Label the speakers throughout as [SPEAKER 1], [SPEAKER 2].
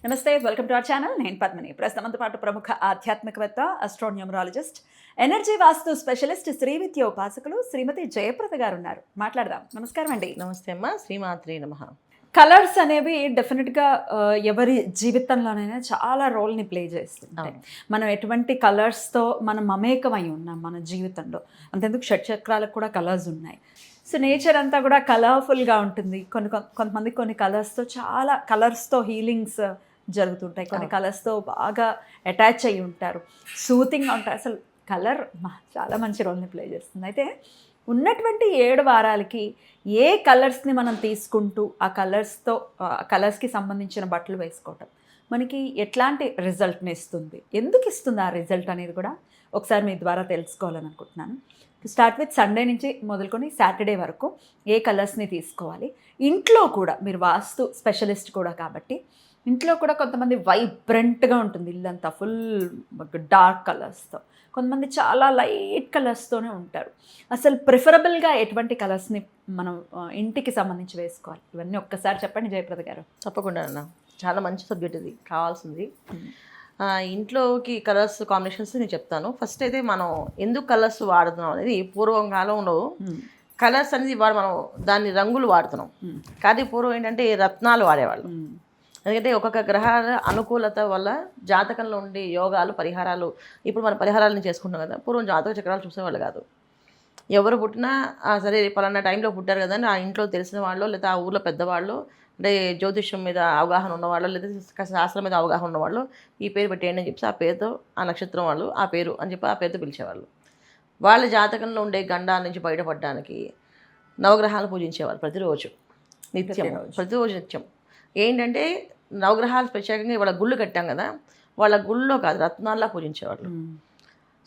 [SPEAKER 1] నమస్తే, welcome to our channel. నేను పద్మిని. ప్రస్తుతంతో పాటు ప్రముఖ ఆధ్యాత్మికవేత్త, అస్ట్రోన్యూమరాలజిస్ట్, ఎనర్జీ వాస్తు స్పెషలిస్ట్, శ్రీవిద్య ఉపాసకులు శ్రీమతి జయప్రద గారు ఉన్నారు. మాట్లాడదాం. నమస్కారం అండి.
[SPEAKER 2] నమస్తే అమ్మ. శ్రీమాత్రే నమః.
[SPEAKER 1] కలర్స్ అనేవి డెఫినెట్గా ఎవరి జీవితంలోనైనా చాలా రోల్ని ప్లే చేస్తుంటాయి. మనం ఎటువంటి కలర్స్తో మనం మమేకమై ఉన్నాం మన జీవితంలో. అంతెందుకు షట్చక్రాలకు కూడా కలర్స్ ఉన్నాయి. సో నేచర్ అంతా కూడా కలర్ఫుల్గా ఉంటుంది. కొంతమంది కొన్ని కలర్స్తో హీలింగ్స్ జరుగుతుంటాయి. కొన్ని కలర్స్తో బాగా అటాచ్ అయ్యి ఉంటారు, సూతింగ్గా ఉంటారు. అసలు కలర్ చాలా మంచి రోల్ని ప్లే చేస్తుంది. అయితే ఉన్నటువంటి 7 వారాలకి ఏ కలర్స్ని మనం తీసుకుంటూ ఆ కలర్స్కి సంబంధించిన బట్టలు వేసుకోవటం మనకి ఎట్లాంటి రిజల్ట్ని ఇస్తుంది, ఎందుకు ఇస్తుంది ఆ రిజల్ట్ అనేది కూడా ఒకసారి మీ ద్వారా తెలుసుకోవాలని అనుకుంటున్నాను. స్టార్ట్ విత్ సండే నుంచి మొదలుకొని సాటర్డే వరకు ఏ కలర్స్ని తీసుకోవాలి. ఇంట్లో కూడా మీరు వాస్తు స్పెషలిస్ట్ కూడా కాబట్టి ఇంట్లో కూడా కొంతమంది వైబ్రెంట్గా ఉంటుంది ఇల్లంతా, ఫుల్ డార్క్ కలర్స్తో, కొంతమంది చాలా లైట్ కలర్స్తోనే ఉంటారు. అసలు ప్రిఫరబుల్గా ఎటువంటి కలర్స్ని మనం ఇంటికి సంబంధించి వేసుకోవాలి, ఇవన్నీ ఒక్కసారి చెప్పండి జయప్రద గారు.
[SPEAKER 2] తప్పకుండా అన్న, చాలా మంచి సబ్జెక్ట్ ఇది, కావాల్సింది. ఇంట్లోకి కలర్స్ కాంబినేషన్స్ నేను చెప్తాను. ఫస్ట్ అయితే మనం ఎందుకు కలర్స్ వాడుతున్నాం అనేది, పూర్వం కాలంలో కలర్స్ అనేది మనం దాన్ని రంగులు వాడుతున్నాం, కానీ పూర్వం ఏంటంటే రత్నాలు వాడేవాళ్ళు. ఎందుకంటే ఒక్కొక్క గ్రహాల అనుకూలత వల్ల జాతకంలో ఉండే యోగాలు, పరిహారాలు, ఇప్పుడు మనం పరిహారాలను చేసుకుంటాం కదా, పూర్వం జాతక చక్రాలు చూసేవాళ్ళు కాదు. ఎవరు పుట్టినా సరే పలానా టైంలో పుట్టారు కదా అని ఆ ఇంట్లో తెలిసిన వాళ్ళు, లేదా ఆ ఊళ్ళో పెద్దవాళ్ళు, అంటే జ్యోతిష్యం మీద అవగాహన ఉన్నవాళ్ళు, లేదా శాస్త్రం మీద అవగాహన ఉన్నవాళ్ళు ఈ పేరు పెట్టేయండి అని చెప్పి ఆ పేరుతో, ఆ నక్షత్రం వాళ్ళు ఆ పేరు అని చెప్పి ఆ పేరుతో పిలిచేవాళ్ళు. వాళ్ళ జాతకంలో ఉండే గండాల నుంచి బయటపడడానికి నవగ్రహాలు పూజించేవాళ్ళు ప్రతిరోజు నిత్యం. ఏంటంటే నవగ్రహాలు ప్రత్యేకంగా వాళ్ళ గుళ్ళు కట్టాం కదా, వాళ్ళ గుళ్ళో కాదు రత్నాల్లా పూజించేవాళ్ళు.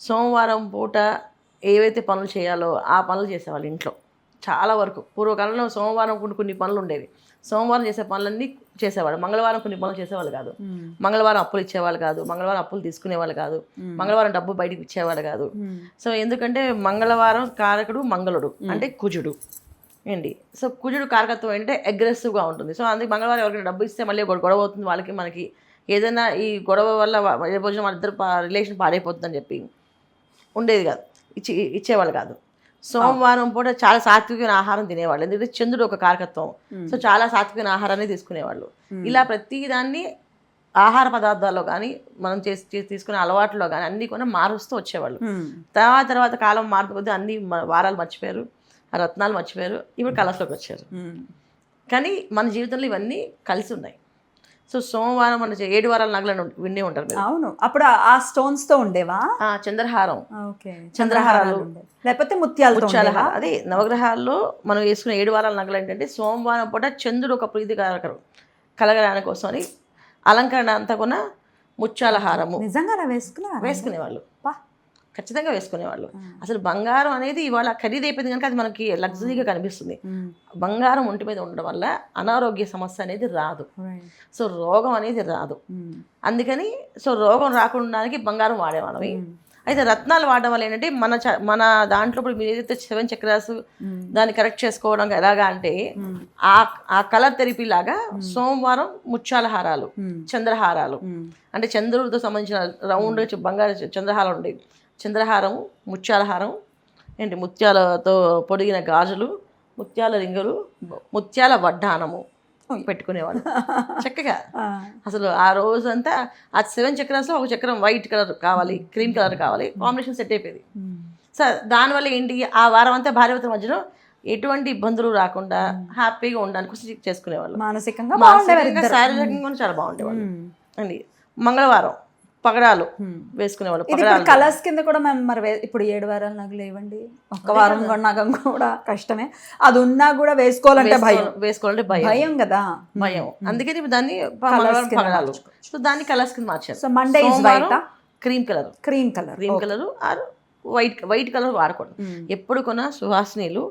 [SPEAKER 2] సోమవారం పూట ఏవైతే పనులు చేయాలో ఆ పనులు చేసేవాళ్ళు ఇంట్లో. చాలా వరకు పూర్వకాలంలో సోమవారం కొన్ని పనులు ఉండేవి. సోమవారం చేసే పనులన్నీ చేసేవాళ్ళు. మంగళవారం కొన్ని పనులు చేసేవాళ్ళు కాదు. మంగళవారం అప్పులు ఇచ్చేవాళ్ళు కాదు, మంగళవారం అప్పులు తీసుకునేవాళ్ళు కాదు, మంగళవారం డబ్బు బయటకు ఇచ్చేవాళ్ళు కాదు. సో ఎందుకంటే మంగళవారం కారకుడు మంగళుడు అంటే కుజుడు ఏంటి. సో కుజుడు కారకత్వం ఏంటంటే అగ్రెసివ్గా ఉంటుంది. సో అందుకే మంగళవారం ఎవరికైనా డబ్బు ఇస్తే మళ్ళీ గొడవ అవుతుంది వాళ్ళకి మనకి, ఏదైనా ఈ గొడవ వల్ల భోజనం వాళ్ళిద్దరు రిలేషన్ పాడైపోతుందని చెప్పి ఉండేది కాదు, ఇచ్చేవాళ్ళు కాదు. సోమవారం పూట చాలా సాత్వికమైన ఆహారం తినేవాళ్ళు, ఎందుకంటే చంద్రుడు ఒక కారకత్వం. సో చాలా సాత్వికమైన ఆహారాన్ని తీసుకునేవాళ్ళు. ఇలా ప్రతి దాన్ని ఆహార పదార్థాల్లో కానీ మనం తీసుకునే అలవాట్లో కానీ అన్నీ కూడా మారుస్తూ వచ్చేవాళ్ళు. తర్వాత కాలం మార్పు కొద్దీ అన్ని వారాలు మర్చిపోయారు, ఆ రత్నాలు మర్చిపోయారు, ఇప్పుడు కలర్స్లోకి వచ్చారు. కానీ మన జీవితంలో ఇవన్నీ కలిసి ఉన్నాయి. సో సోమవారం మన 7 వారాల నగలను విన్నే ఉంటారు మీరు.
[SPEAKER 1] అవును, అప్పుడు ఆ స్టోన్స్ తో ఉండేవా?
[SPEAKER 2] చంద్రహారం, చంద్రహారాలు
[SPEAKER 1] లేకపోతే ముత్యాల.
[SPEAKER 2] అదే నవగ్రహాల్లో మనం వేసుకునే 7 వారాల నగలు ఏంటంటే సోమవారం పూట చంద్రుడు ఒక ప్రీతికారకం కలగడానికి కోసం అని అలంకరణ అంతా కూడా ముత్యాల హారము
[SPEAKER 1] నిజంగా
[SPEAKER 2] వేసుకునేవాళ్ళు, ఖచ్చితంగా వేసుకునేవాళ్ళు. అసలు బంగారం అనేది ఇవాళ ఖరీదైపోయింది కనుక అది మనకి లగ్జరీగా కనిపిస్తుంది. బంగారం ఒంటి మీద ఉండడం వల్ల అనారోగ్య సమస్య అనేది రాదు, సో రోగం అనేది రాదు. అందుకని సో రోగం రాకుండానికి బంగారం వాడేవాళ్ళవి. అయితే రత్నాలు వాడడం వల్ల ఏంటంటే మన దాంట్లో ఇప్పుడు మీరు ఏదైతే 7 చక్రాస్ దాన్ని కరెక్ట్ చేసుకోవడం ఎలాగా అంటే ఆ కలర్ థెరపీ లాగా సోమవారం ముత్యాల హారాలు, చంద్రహారాలు, అంటే చంద్రుడితో సంబంధించిన రౌండ్ బంగారు చంద్రహారాలు ఉండేవి. చంద్రహారము, ముత్యాల హారం ఏంటి, ముత్యాలతో పొడిగిన గాజులు, ముత్యాల రింగులు, ముత్యాల వడ్డానము పెట్టుకునేవాళ్ళు చక్కగా. అసలు ఆ రోజంతా ఆ 7 చక్రాస్లో ఒక చక్రం వైట్ కలర్ కావాలి, క్రీమ్ కలర్ కావాలి, కాంబినేషన్ సెట్ అయిపోయింది. సో దానివల్ల ఏంటి, ఆ వారం అంతా భార్యాభర్తల మధ్యలో ఎటువంటి ఇబ్బందులు రాకుండా హ్యాపీగా ఉండడానికి చేసుకునేవాళ్ళు.
[SPEAKER 1] మానసికంగా
[SPEAKER 2] శారీరకంగా చాలా బాగుండేవాళ్ళు అండి. మంగళవారం పగడాలు వేసుకునేవాళ్ళు.
[SPEAKER 1] కలర్స్ కింద కూడా మేము మరి ఇప్పుడు 7 వారాల నగలు ఇవ్వండి, ఒక్క వారం నగం కూడా కష్టమే. అది ఉన్నా కూడా వేసుకోవాలంటే భయం కదా,
[SPEAKER 2] భయం. అందుకని దాన్ని పగడాలు, సో దాన్ని కలర్స్ కింద మార్చారు.
[SPEAKER 1] So Monday
[SPEAKER 2] cream colour or white colour వాడకూడదు. ఎప్పుడు కొన్నా సువాసనీలు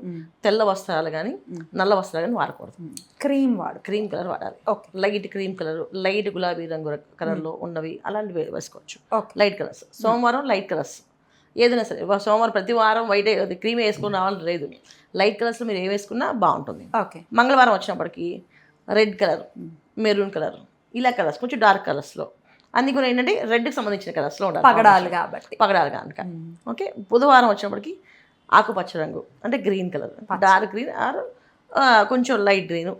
[SPEAKER 2] తెల్ల వస్త్రాలు కానీ నల్ల వస్త్రాలు కానీ వాడకూడదు. క్రీమ్ కలర్ వాడాలి. లైట్ క్రీమ్ కలర్, లైట్ గులాబీ రంగు కలర్లో ఉన్నవి అలాంటివి వేసుకోవచ్చు. Light colours. సోమవారం లైట్ కలర్స్ ఏదైనా సరే, సోమవారం ప్రతి వారం వైట్ క్రీమ్ వేసుకుని రావాలని లేదు, లైట్ కలర్స్లో మీరు ఏ వేసుకున్నా బాగుంటుంది. మంగళవారం వచ్చినప్పటికీ రెడ్ కలర్, మెరూన్ కలర్, ఇలా కలర్స్ కొంచెం డార్క్ కలర్స్లో అన్ని కూడా ఏంటంటే రెడ్కి సంబంధించిన కలర్స్లో ఉండాలి
[SPEAKER 1] పగడాలు కాబట్టి.
[SPEAKER 2] పగడాలు కనుక. ఓకే, బుధవారం వచ్చినప్పటికి ఆకుపచ్చ రంగు అంటే green colour, dark green are కొంచెం లైట్ గ్రీను.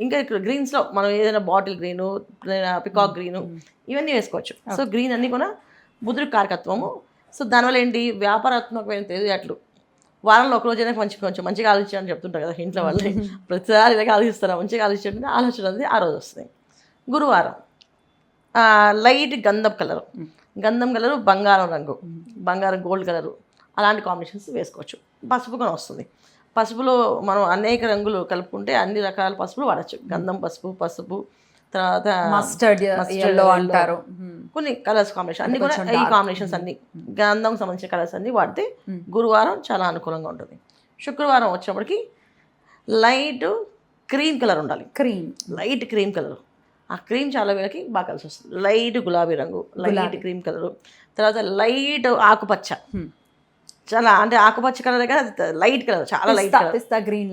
[SPEAKER 2] ఇంకా ఇక్కడ గ్రీన్స్లో మనం ఏదైనా బాటిల్ గ్రీను, పికాక్ గ్రీను ఇవన్నీ వేసుకోవచ్చు. సో గ్రీన్ అన్నీ కూడా బుధుడికి కారకత్వము. సో దానివల్ల ఏంటి, వ్యాపారాత్మకమైన తెలివితేటలు వారంలో ఒక రోజైనా కొంచెం మంచిగా ఆలోచించాలని చెప్తుంటారు కదా ఇంట్లో వాళ్ళని. ప్రతిసారి ఇలాగే ఆలోచిస్తారా, మంచిగా ఆలోచించండి, ఆలోచన అనేది ఆ రోజు వస్తుంది. గురువారం లైట్ గంధం కలరు, గంధం కలరు బంగారం రంగు, బంగారం గోల్డ్ కలరు అలాంటి కాంబినేషన్స్ వేసుకోవచ్చు. పసుపు కూడా వస్తుంది. పసుపులో మనం అనేక రంగులు కలుపుకుంటే అన్ని రకాల పసుపులు వాడచ్చు. గంధం పసుపు తర్వాత
[SPEAKER 1] మస్టర్డ్ yellow అంటారు.
[SPEAKER 2] కొన్ని కలర్స్ కాంబినేషన్ అన్ని కూడా ఈ కాంబినేషన్స్ అన్ని గంధం సంబంధించిన కలర్స్ అన్ని వాడితే గురువారం చాలా అనుకూలంగా ఉంటుంది. శుక్రవారం వచ్చినప్పటికి లైట్ క్రీమ్ కలర్ ఉండాలి. లైట్ క్రీమ్ కలర్, ఆ క్రీమ్ చాలా వీళ్ళకి బాగా కలిసి వస్తుంది. లైట్ గులాబీ రంగు, లైట్ క్రీమ్ కలరు, తర్వాత లైట్ ఆకుపచ్చ, చాలా అంటే ఆకుపచ్చ కలర్ కదా, లైట్ కలర్, చాలా లైట్ కలర్, పిస్తా గ్రీన్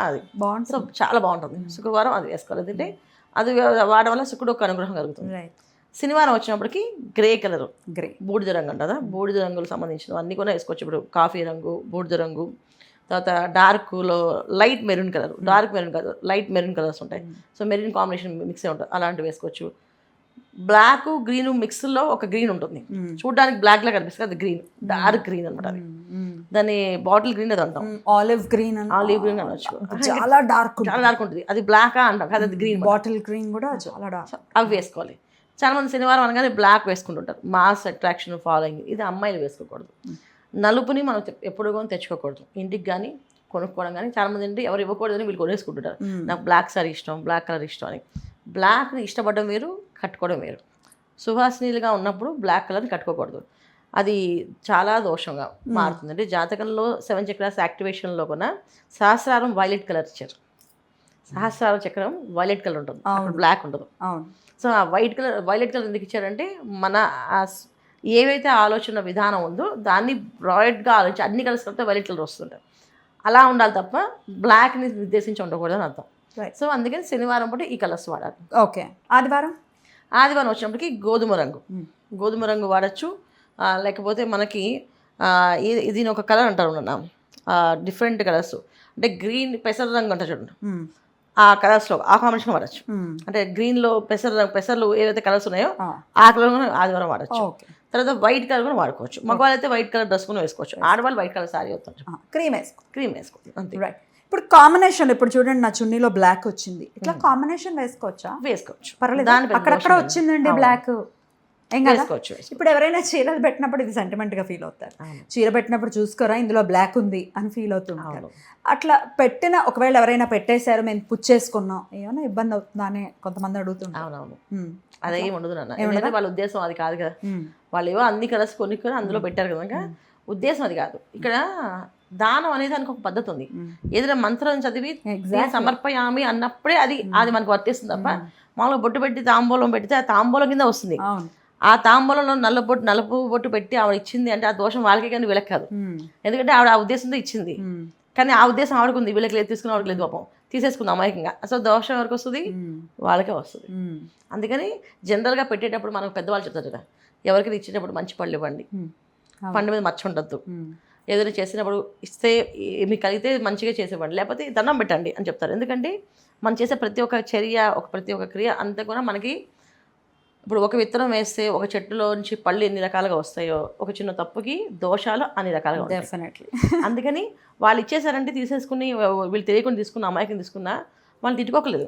[SPEAKER 2] అది బాగుంటుంది. సో చాలా బాగుంటుంది. శుక్రవారం అది వేసుకోవాలి. ఎందుకంటే అది వాడడం వల్ల శుక్రుడు ఒక అనుగ్రహం కలుగుతుంది. శనివారం వచ్చినప్పటికి గ్రే కలరు, బూడిద రంగు అంటారా, బూడిద రంగులకు సంబంధించిన అన్నీ కూడా వేసుకోవచ్చు. ఇప్పుడు కాఫీ రంగు, బూడిద రంగు, తర్వాత డార్క్లో light maroon colour, dark maroon colour, light maroon colours ఉంటాయి. సో మెరూన్ కాంబినేషన్ మిక్స్ అయి ఉంటుంది, అలాంటివి వేసుకోవచ్చు. బ్లాక్ గ్రీన్ మిక్స్లో ఒక గ్రీన్ ఉంటుంది, చూడడానికి బ్లాక్ లా కనిపిస్తుంది, అది గ్రీన్, డార్క్ గ్రీన్ అనమాట. అది దాన్ని బాటిల్ గ్రీన్ అది అంటాం,
[SPEAKER 1] ఆలివ్ గ్రీన్
[SPEAKER 2] అనొచ్చు.
[SPEAKER 1] చాలా డార్క్
[SPEAKER 2] ఉంటుంది, అది బ్లాక్ అంటాం కదా, అది గ్రీన్.
[SPEAKER 1] బాటిల్ గ్రీన్ కూడా చాలా డార్క్.
[SPEAKER 2] అవి వేసుకోవాలి. చాలా మంది శనివారం అనగానే బ్లాక్ వేసుకుంటుంటారు, మాస్ అట్రాక్షన్ ఫాలోయింగ్. ఇది అమ్మాయిలు వేసుకోకూడదు. నలుపుని మనం ఎప్పుడు కానీ తెచ్చుకోకూడదు, ఇంటికి కానీ కొనుక్కోవడం కానీ. చాలామంది ఏంటి ఎవరు ఇవ్వకూడదని వీళ్ళు కొనేసుకుంటుంటారు. నాకు బ్లాక్ సారీ ఇష్టం, బ్లాక్ కలర్ ఇష్టం అని. బ్లాక్ని ఇష్టపడడం వేరు, కట్టుకోవడం వేరు. సువాసినీలుగా ఉన్నప్పుడు బ్లాక్ కలర్ని కట్టుకోకూడదు, అది చాలా దోషంగా మారుతుంది. అంటే జాతకంలో 7 చక్రాస్ యాక్టివేషన్లో కూడా సహస్రారం వైలెట్ కలర్ ఇచ్చారు. సహస్రారం చక్రం వైలెట్ కలర్ ఉంటుంది, బ్లాక్ ఉండదు. సో ఆ వైలెట్ కలర్ ఎందుకు ఇచ్చారంటే మన ఏవైతే ఆలోచన విధానం ఉందో దాన్ని బ్రాయిడ్గా ఆలోచించి అన్ని కలర్స్ కలిపితే వైలెట్ కలర్ వస్తుంటాయి. అలా ఉండాలి తప్ప బ్లాక్ని నిర్దేశించి ఉండకూడదని అర్థం. సో అందుకని శనివారం పూట ఈ కలర్స్ వాడాలి.
[SPEAKER 1] ఓకే. ఆదివారం
[SPEAKER 2] వచ్చినప్పటికి గోధుమ రంగు వాడచ్చు. లేకపోతే మనకి దీని ఒక కలర్ అంటారు డిఫరెంట్ కలర్స్, అంటే గ్రీన్ పెసర రంగు అంటారు చూడండి, ఆ కలర్స్లో ఆ కాంబినేషన్ వాడచ్చు. అంటే గ్రీన్లో పెసర్లు ఏవైతే కలర్స్ ఉన్నాయో ఆ కలర్ కూడా ఆదివారం వాడచ్చు. తర్వాత వైట్ కలర్ కూడా వాడుకోవచ్చు. మగవాళ్ళు అయితే వైట్ కలర్ డ్రెస్ కూడా వేసుకోవచ్చు, ఆడవాళ్ళు వైట్ కలర్ సారీ అవుతారు, క్రీమ్ వేసుకోవచ్చు అంతే.
[SPEAKER 1] ఇప్పుడు కాంబినేషన్, ఇప్పుడు చూడండి నా చున్నీలో బ్లాక్ వచ్చింది, ఇట్లా కాంబినేషన్ వేసుకోవచ్చు, పర్వాలేదు. అక్కడక్కడ వచ్చిందండి బ్లాక్, ఏం వేసుకోవచ్చు. ఇప్పుడు ఎవరైనా చీరలు పెట్టినప్పుడు ఇది సెంటిమెంట్ గా ఫీల్ అవుతారు. చీర పెట్టినప్పుడు చూసుకోరా ఇందులో బ్లాక్ ఉంది అని ఫీల్ అవుతుంటారు. అట్లా పెట్టిన ఒకవేళ ఎవరైనా పెట్టేశారు మేము పుచ్చేసుకున్నాం ఏమైనా ఇబ్బంది అవుతుందా అని కొంతమంది అడుగుతుంటారు.
[SPEAKER 2] అవునవును, అదేం ఉండదు నాన్న, ఎందుకంటే వాళ్ళ ఉద్దేశం అది కాదు కదా. వాళ్ళు ఏవో అన్ని కలర్స్ కొనుక్కొని అందులో పెట్టారు కదా, ఉద్దేశం అది కాదు. ఇక్కడ దానం అనేది దానికి ఒక పద్ధతి ఉంది. ఏదైనా మంత్రం చదివి సమర్పయామి అన్నప్పుడే అది మనకు వర్తిస్తుంది తప్ప మామూలుగా బొట్టు పెట్టి తాంబూలం పెడితే ఆ తాంబూలం కింద వస్తుంది. ఆ తాంబూలంలో నలుపు బొట్టు పెట్టి ఆవిడ ఇచ్చింది అంటే ఆ దోషం వాళ్ళకి కానీ వీళ్ళకి కాదు. ఎందుకంటే ఆవిడ ఆ ఉద్దేశంతో ఇచ్చింది, కానీ ఆ ఉద్దేశం ఆవిడకు ఉంది, వీళ్ళకి లేదు, తీసుకుని ఆవిడకి లేదు, పాపం తీసేసుకుంది అమాయకంగా. అసలు దోషం ఎవరికి వస్తుంది, వాళ్ళకే వస్తుంది. అందుకని జనరల్గా పెట్టేటప్పుడు మనకు పెద్దవాళ్ళు చెప్తారు కదా, ఎవరికి ఇచ్చేటప్పుడు మంచి పళ్ళు ఇవ్వండి, పండు మీద మచ్చ ఉండద్దు, ఏదైనా చేసినప్పుడు ఇస్తే మీకు కలిగితే మంచిగా చేసేవ్వండి, లేకపోతే దండం పెట్టండి అని చెప్తారు. ఎందుకంటే మనం చేసే ప్రతి ఒక్క చర్య, ప్రతి ఒక్క క్రియ అంతా కూడా మనకి, ఇప్పుడు ఒక విత్తనం వేస్తే ఒక చెట్టులో నుంచి పళ్ళు ఎన్ని రకాలుగా వస్తాయో ఒక చిన్న తప్పుకి దోషాలు అన్ని రకాలుగా ఉంటాయి. డెఫినెట్లీ. అందుకని వాళ్ళు ఇచ్చేసారంటే తీసేసుకుని వీళ్ళు తెలియకుండా తీసుకున్న అమాయకం తీసుకున్నా వాళ్ళు తిట్టుకోకలేదు,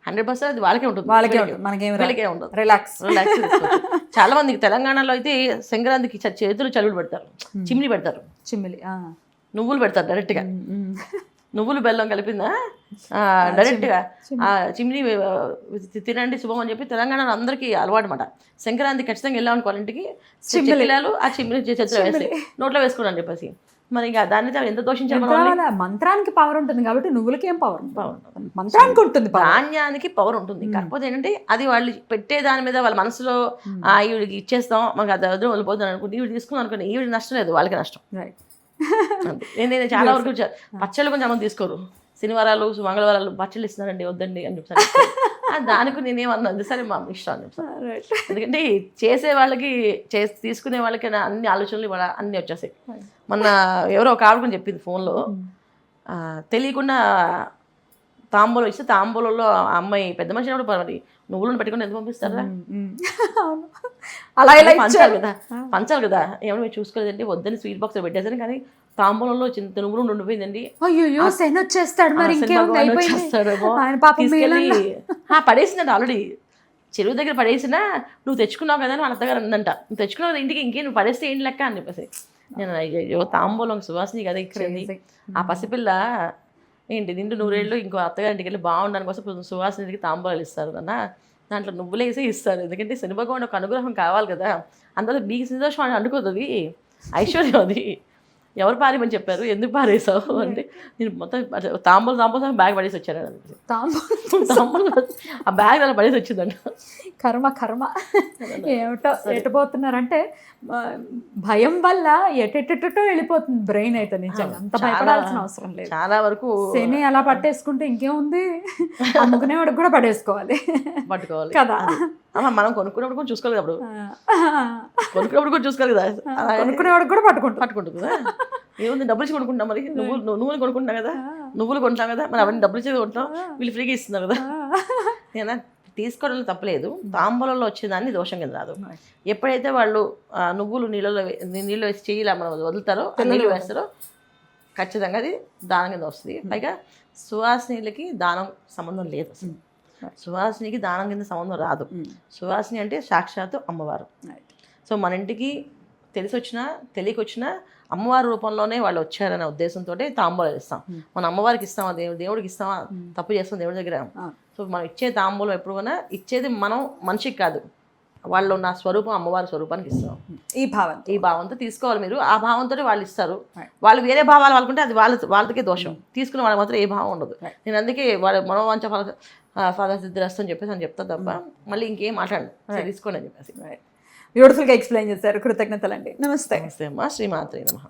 [SPEAKER 2] 100% అది వాళ్ళకే ఉంటుంది, వీళ్ళకే ఉండదు. రిలాక్స్. చాలా మందికి తెలంగాణలో అయితే సంక్రాంతికి చేతులు చలువులు పెడతారు, చిమ్మిలి పెడతారు, నువ్వులు పెడతారు డైరెక్ట్గా, నువ్వులు బెల్లం కలిపిందా డైరెక్ట్గా చిమ్ని తినండి శుభం అని చెప్పి తెలంగాణలో అందరికీ అలవాటు అనమాట. సంక్రాంతి ఖచ్చితంగా వెళ్ళామనుకోవాలి ఇంటికి, చిమ్మిలాలు ఆ చిమ్మిని చేతిలో వేసి నోట్లో వేసుకోండి అని చెప్పేసి. మరి ఇంకా దాన్ని ఎంత దోషించాలి, మంత్రానికి పవర్ ఉంటుంది కాబట్టి నువ్వులకి ఏం పవర్ మంత్రానికి ఉంటుంది, ధాన్యానికి పవర్ ఉంటుంది. కాకపోతే ఏంటంటే అది వాళ్ళు పెట్టే దాని మీద వాళ్ళ మనసులో ఈవిడికి ఇచ్చేస్తాం మనకు అది వదిలి వెళ్ళిపోతుంది అనుకుంటే ఈవిడ తీసుకున్నాం అనుకోండి, ఈవిడ నష్టం లేదు, వాళ్ళకి నష్టం. నేను చాలా వరకు పచ్చళ్ళు కొంచెం అమ్మ తీసుకోరు, శనివారాలు మంగళవారాలు పచ్చళ్ళు ఇస్తున్నారండి వద్దండి అని చెప్తాను. దానికి నేనేమన్నా సరే మా ఇష్టం అని చెప్తాను. ఎందుకంటే చేసే వాళ్ళకి తీసుకునే వాళ్ళకి అన్ని ఆలోచనలు ఇవాళ అన్నీ వచ్చేసాయి. మొన్న ఎవరో ఒక ఆవిడ చెప్పింది ఫోన్లో, తెలియకుండా తాంబూలం ఇస్తే తాంబూలంలో ఆ అమ్మాయి పెద్ద మనిషి అయినప్పుడు మరి నువ్వులను పెట్టుకుని ఎంత పంపిస్తారా,
[SPEAKER 1] అలా ఇలా
[SPEAKER 2] పంచాలి కదా. ఏమన్నా మీరు చూసుకోలేదండి, వద్దని స్వీట్ బాక్స్ పెట్టేసాను, కానీ తాంబూలంలో చింత నువ్వులు ఉండిపోయిందండి.
[SPEAKER 1] అయ్యో శని వచ్చేస్తాడు మరి
[SPEAKER 2] వచ్చేస్తాడేమో తీసుకెళ్ళి పడేసిందండి. ఆల్రెడీ చెరువు దగ్గర పడేసినా నువ్వు తెచ్చుకున్నావు కదా అని వాళ్ళ అత్తగారు అందంట. నువ్వు తెచ్చుకున్నావు కదా ఇంటికి, ఇంకేం నువ్వు పడేస్తే ఏంటి లెక్క అని చెప్పేసి నేను అయ్యో తాంబూలం సువాసిని కదా ఇచ్చింది. ఆ పసిపిల్ల ఏంటి నిండు నూరేళ్ళు ఇంకో అత్తగారింటికి వెళ్ళి బాగుండడానికి కోసం సువాసినికి తాంబూలాలు ఇస్తారు అన్న, దాంట్లో నువ్వులేసి ఇస్తారు. ఎందుకంటే శని భగవాన్ ఒక అనుగ్రహం కావాలి కదా. అందులో మీకు సంతోషం అని అనుకోదు, అది ఐశ్వర్యం. అది ఎవరు పారేమని చెప్పారు, ఎందుకు పారేసావు అంటే నేను మొత్తం తాంబూలం బ్యాగ్ పడేసి వచ్చాను. తాంబూలం ఆ బ్యాగ్ అలా పడేసి వచ్చిందంట.
[SPEAKER 1] కర్మ ఏమిటో ఎటుపోతున్నారంటే భయం వల్ల ఎటెటో వెళ్ళిపోతుంది బ్రెయిన్. అయితే నిజంగా అంత భయపడాల్సిన అవసరం లేదు.
[SPEAKER 2] చాలా వరకు
[SPEAKER 1] శని అలా పట్టేసుకుంటే ఇంకేముంది, అమ్ముకునేవాడికి కూడా పట్టుకోవాలి కదా.
[SPEAKER 2] మనం కొనుక్కున్నప్పుడు కూడా చూసుకోవాలి, అప్పుడు కొనుక్కున్నప్పుడు కూడా చూసుకోవాలి కదా,
[SPEAKER 1] కొనుక్కునేవాడికి కూడా పట్టుకుంటుంది
[SPEAKER 2] కదా. ఏముంది, డబ్బులు ఇచ్చి కొనుక్కుంటాం, మరి నువ్వులు కొనుక్కుంటాం కదా, నువ్వులు కొంటాం కదా, మరి అవన్నీ డబ్బులు ఇచ్చేది కొంటాం, వీళ్ళు ఫ్రీగా ఇస్తున్నారు కదా. నేను తీసుకోవడంలో తప్పలేదు, తాంబూలంలో వచ్చేదాన్ని దోషం కింద రాదు. ఎప్పుడైతే వాళ్ళు నువ్వులు నీళ్ళు వేసి చెయ్యిలా మనం వదులుతారో, నీళ్ళు వేస్తారో ఖచ్చితంగా అది దానం కింద వస్తుంది. పైగా సువాసినికి దానం సంబంధం లేదు అసలు. సువాసినికి దానం కింద సంబంధం రాదు. సువాసిని అంటే సాక్షాత్తు అమ్మవారు. సో మన ఇంటికి తెలిసి వచ్చినా తెలియకొచ్చినా అమ్మవారి రూపంలోనే వాళ్ళు వచ్చారనే ఉద్దేశంతో తాంబూలాలు ఇస్తాం. మన అమ్మవారికి ఇస్తామా, దేవుడికి ఇస్తామా, తప్పు చేస్తాం దేవుడి దగ్గర. సో మనం ఇచ్చే తాంబూలం ఎప్పుడు కూడా ఇచ్చేది మనం మనిషికి కాదు, వాళ్ళు నా స్వరూపం అమ్మవారి స్వరూపానికి ఇస్తాం. ఈ భావంతో తీసుకోవాలి మీరు. ఆ భావంతో వాళ్ళు ఇస్తారు. వాళ్ళు వేరే భావాలు వాళ్ళకుంటే అది వాళ్ళకే దోషం. తీసుకున్న వాళ్ళకి మాత్రం ఏ భావం ఉండదు. నేను అందుకే వాళ్ళ మనోవాంఛ ఫల సిద్ధిరస్తు అని చెప్పేసి చెప్తాను తప్ప మళ్ళీ ఇంకేం మాట్లాడండి, తీసుకోండి అని చెప్పేసి.
[SPEAKER 1] బ్యూటిఫుల్గా ఎక్స్ప్లెయిన్ చేశారు, కృతజ్ఞతలండి. నమస్తే.
[SPEAKER 2] నమస్తే అమ్మా, శ్రీమాత్రే నమః.